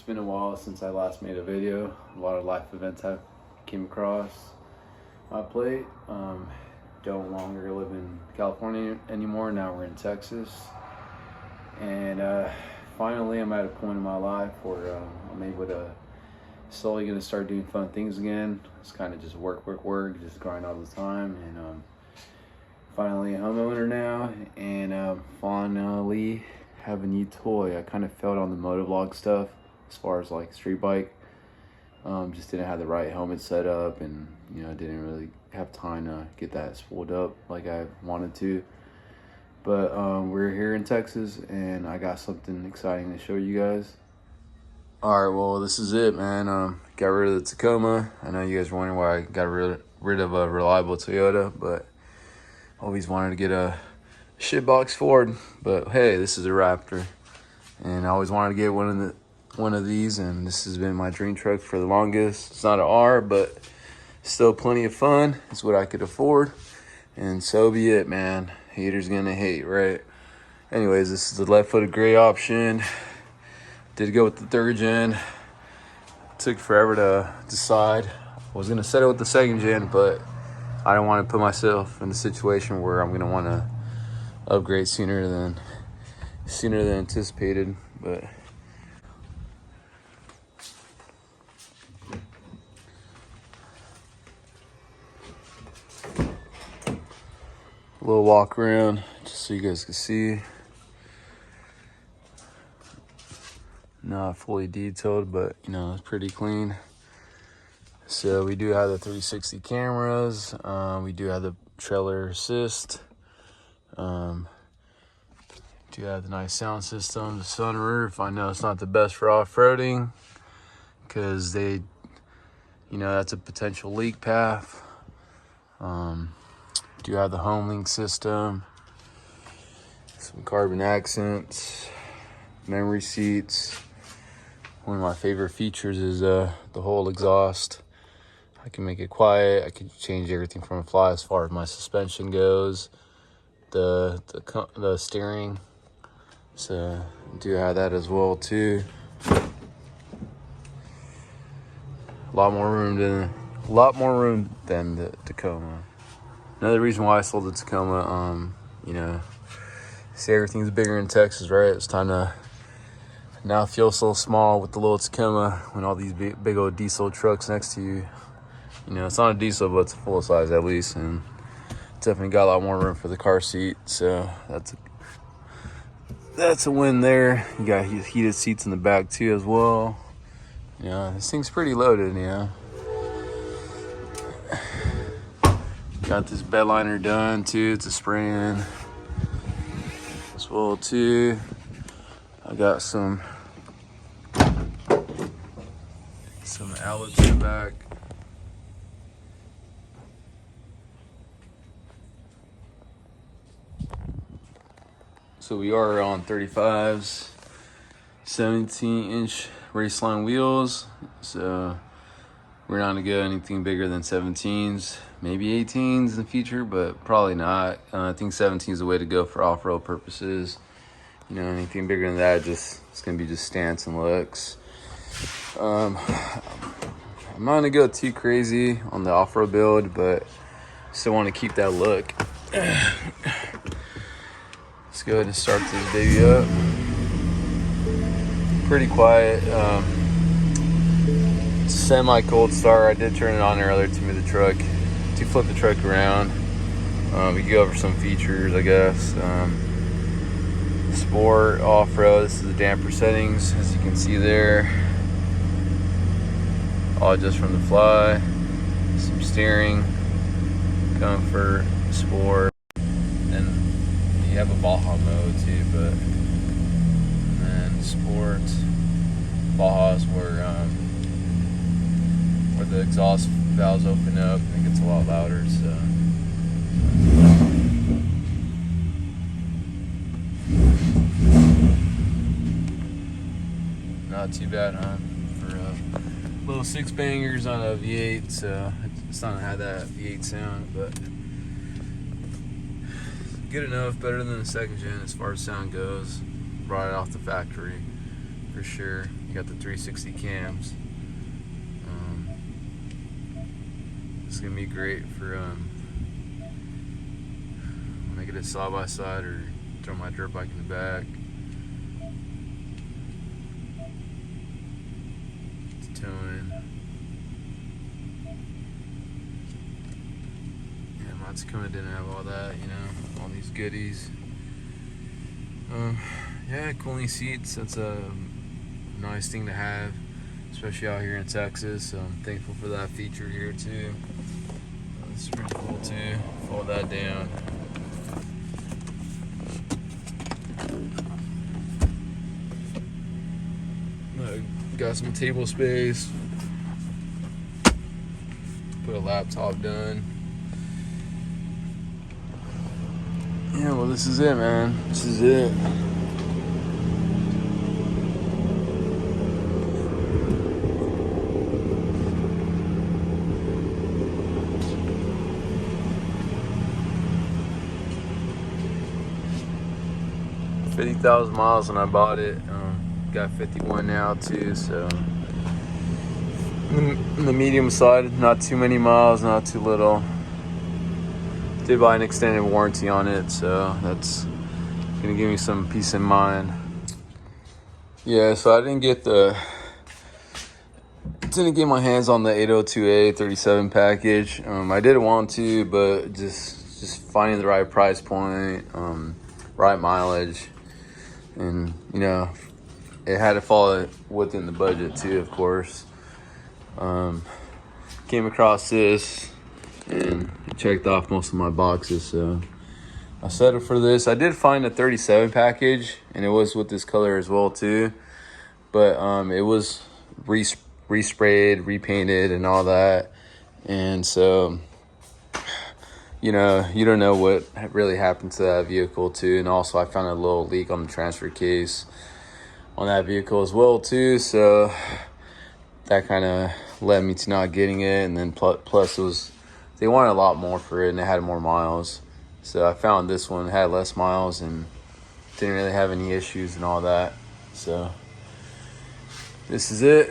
been a while since I last made a video. A lot of life events have came across my plate. Don't longer live in California anymore. Now we're in Texas, and finally I'm at a point in my life where I'm able to slowly gonna start doing fun things again. It's kind of just work, just grind all the time, and finally a homeowner now, and finally have a new toy. I kind of failed on the motovlog stuff as far as like street bike. Just didn't have the right helmet set up, and didn't really have time to get that spooled up like I wanted to. But we're here in Texas, and I got something exciting to show you guys. All right, well, this is it, man. Got rid of the Tacoma. I know you guys are wondering why I got rid of a reliable Toyota, but always wanted to get a shitbox Ford. But hey, this is a Raptor, and I always wanted to get one of these, and this has been my dream truck for the longest. It's not an R, but still plenty of fun. It's what I could afford, and so be it, man. Haters gonna hate, right? Anyways, this is the left-footed gray option. Did go with the 3rd gen. Took forever to decide. I was gonna set it with the 2nd gen, but I don't want to put myself in a situation where I'm gonna want to upgrade sooner than anticipated. But a little walk around just so you guys can see. Not fully detailed, but it's pretty clean. So we do have the 360 cameras. We do have the trailer assist. Do have the nice sound system, the sunroof. I know it's not the best for off-roading because that's a potential leak path. Do have the home link system, some carbon accents, memory seats. One of my favorite features is the whole exhaust. I can make it quiet. I can change everything from a fly as far as my suspension goes, the steering. So I do have that as well too. A lot more room than the Tacoma. Another reason why I sold the Tacoma, see, everything's bigger in Texas, right? It's time to now feel so small with the little Tacoma when all these big old diesel trucks next to you. It's not a diesel, but it's a full size at least, and definitely got a lot more room for the car seat. So that's a win there. You got heated seats in the back too as well. This thing's pretty loaded. Got this bed liner done too. It's a spray-in as well too. I got some outlets in the back. So we are on 35s, 17-inch Raceline wheels. So we're not gonna go anything bigger than 17s, maybe 18s in the future, but probably not. I think 17 is the way to go for off-road purposes. Anything bigger than that, it's gonna be just stance and looks. I'm not gonna go too crazy on the off-road build, but still want to keep that look. Let's go ahead and start this baby up. Pretty quiet. Semi-cold start. I did turn it on earlier to move the truck, to flip the truck around. We can go over some features, I guess. Sport, off-road. This is the damper settings, as you can see there. All just from the fly. Some steering, comfort, sport, and you have a Baja mode too. But then sport, Baja is where the exhaust valves open up and it gets a lot louder. So. Not too bad, huh? For little 6 bangers on a V8, so it's not gonna have that V8 sound, but good enough, better than the 2nd gen as far as sound goes. Brought it off the factory for sure. You got the 360 cams. This is gonna be great for when I get a side by side or throw my dirt bike in the back. It's towing. Yeah, my Tacoma didn't have all that, you know, all these goodies. Yeah, cooling seats. That's a nice thing to have, especially out here in Texas. So I'm thankful for that feature here too. This is pretty cool too. Fold that down. Got some table space. Put a laptop done. Yeah, well, this is it, man. This is it. $50,000 miles when I bought it. Got 51 now too, so in the medium side, not too many miles, not too little. Did buy an extended warranty on it, so that's gonna give me some peace of mind. Yeah, so I didn't get my hands on the 802A 37 package. I did want to, but just finding the right price point, right mileage, and you know, it had to fall within the budget too, of course. Came across this and it checked off most of my boxes, so I settled for this. I did find a 37 package, and it was with this color as well too, but it was resprayed, repainted, and all that. And so, you know, you don't know what really happened to that vehicle too. And also I found a little leak on the transfer case on that vehicle as well too, so that kind of led me to not getting it. And then plus they wanted a lot more for it, and it had more miles, so I found this one had less miles and didn't really have any issues and all that. So this is it.